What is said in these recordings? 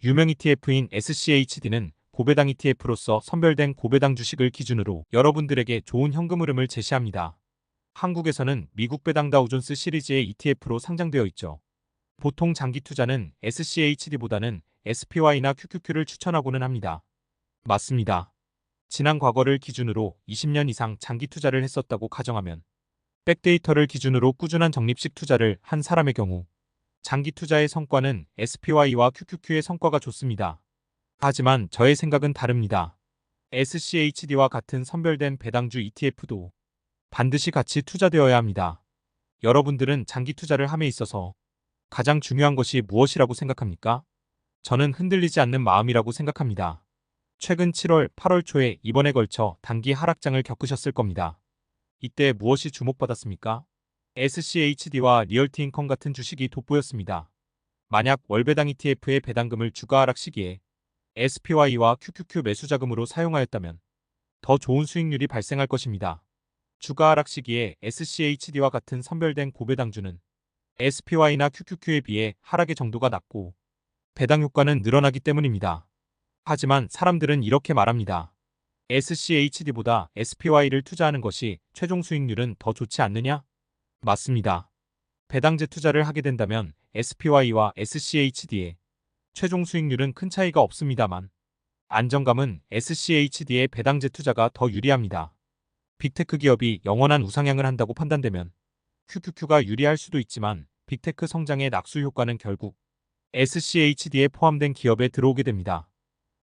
유명 ETF인 SCHD는 고배당 ETF로서 선별된 고배당 주식을 기준으로 여러분들에게 좋은 현금 흐름을 제시합니다. 한국에서는 미국 배당 다우존스 시리즈의 ETF로 상장되어 있죠. 보통 장기 투자는 SCHD보다는 SPY나 QQQ를 추천하고는 합니다. 맞습니다. 지난 과거를 기준으로 20년 이상 장기 투자를 했었다고 가정하면 백데이터를 기준으로 꾸준한 적립식 투자를 한 사람의 경우 장기 투자의 성과는 SPY와 QQQ의 성과가 좋습니다. 하지만 저의 생각은 다릅니다. SCHD와 같은 선별된 배당주 ETF도 반드시 같이 투자되어야 합니다. 여러분들은 장기 투자를 함에 있어서 가장 중요한 것이 무엇이라고 생각합니까? 저는 흔들리지 않는 마음이라고 생각합니다. 최근 7월, 8월 초에 이번에 걸쳐 단기 하락장을 겪으셨을 겁니다. 이때 무엇이 주목받았습니까? SCHD와 리얼티인컴 같은 주식이 돋보였습니다. 만약 월배당 ETF의 배당금을 주가 하락 시기에 SPY와 QQQ 매수 자금으로 사용하였다면 더 좋은 수익률이 발생할 것입니다. 주가 하락 시기에 SCHD와 같은 선별된 고배당주는 SPY나 QQQ에 비해 하락의 정도가 낮고 배당 효과는 늘어나기 때문입니다. 하지만 사람들은 이렇게 말합니다. SCHD보다 SPY를 투자하는 것이 최종 수익률은 더 좋지 않느냐? 맞습니다. 배당제 투자를 하게 된다면 SPY와 SCHD의 최종 수익률은 큰 차이가 없습니다만 안정감은 SCHD의 배당제 투자가 더 유리합니다. 빅테크 기업이 영원한 우상향을 한다고 판단되면 QQQ가 유리할 수도 있지만 빅테크 성장의 낙수 효과는 결국 SCHD에 포함된 기업에 들어오게 됩니다.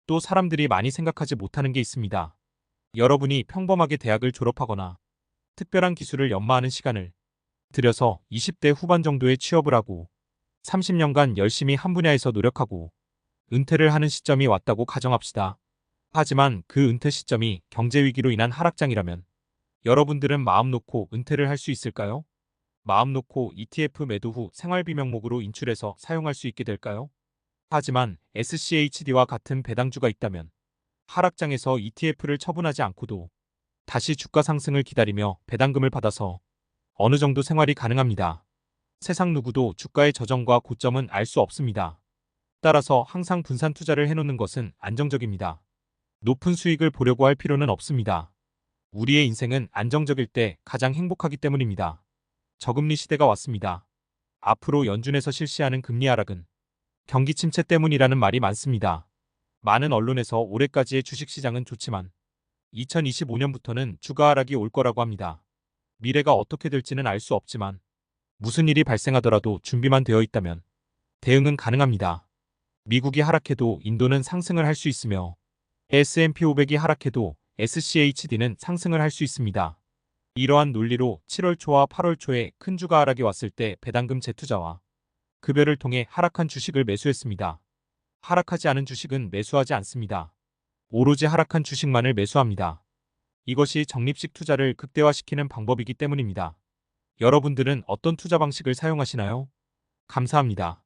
또 사람들이 많이 생각하지 못하는 게 있습니다. 여러분이 평범하게 대학을 졸업하거나 특별한 기술을 연마하는 시간을 들여서 20대 후반 정도에 취업을 하고 30년간 열심히 한 분야에서 노력하고 은퇴를 하는 시점이 왔다고 가정합시다. 하지만 그 은퇴 시점이 경제위기로 인한 하락장이라면 여러분들은 마음 놓고 은퇴를 할 수 있을까요? 마음 놓고 ETF 매도 후 생활비 명목으로 인출해서 사용할 수 있게 될까요? 하지만 SCHD와 같은 배당주가 있다면 하락장에서 ETF를 처분하지 않고도 다시 주가 상승을 기다리며 배당금을 받아서 어느 정도 생활이 가능합니다. 세상 누구도 주가의 저점과 고점은 알 수 없습니다. 따라서 항상 분산 투자를 해놓는 것은 안정적입니다. 높은 수익을 보려고 할 필요는 없습니다. 우리의 인생은 안정적일 때 가장 행복하기 때문입니다. 저금리 시대가 왔습니다. 앞으로 연준에서 실시하는 금리 하락은 경기 침체 때문이라는 말이 많습니다. 많은 언론에서 올해까지의 주식시장은 좋지만 2025년부터는 주가 하락이 올 거라고 합니다. 미래가 어떻게 될지는 알 수 없지만 무슨 일이 발생하더라도 준비만 되어 있다면 대응은 가능합니다. 미국이 하락해도 인도는 상승을 할 수 있으며 S&P 500이 하락해도 SCHD는 상승을 할 수 있습니다. 이러한 논리로 7월 초와 8월 초에 큰 주가 하락이 왔을 때 배당금 재투자와 급여를 통해 하락한 주식을 매수했습니다. 하락하지 않은 주식은 매수하지 않습니다. 오로지 하락한 주식만을 매수합니다. 이것이 적립식 투자를 극대화시키는 방법이기 때문입니다. 여러분들은 어떤 투자 방식을 사용하시나요? 감사합니다.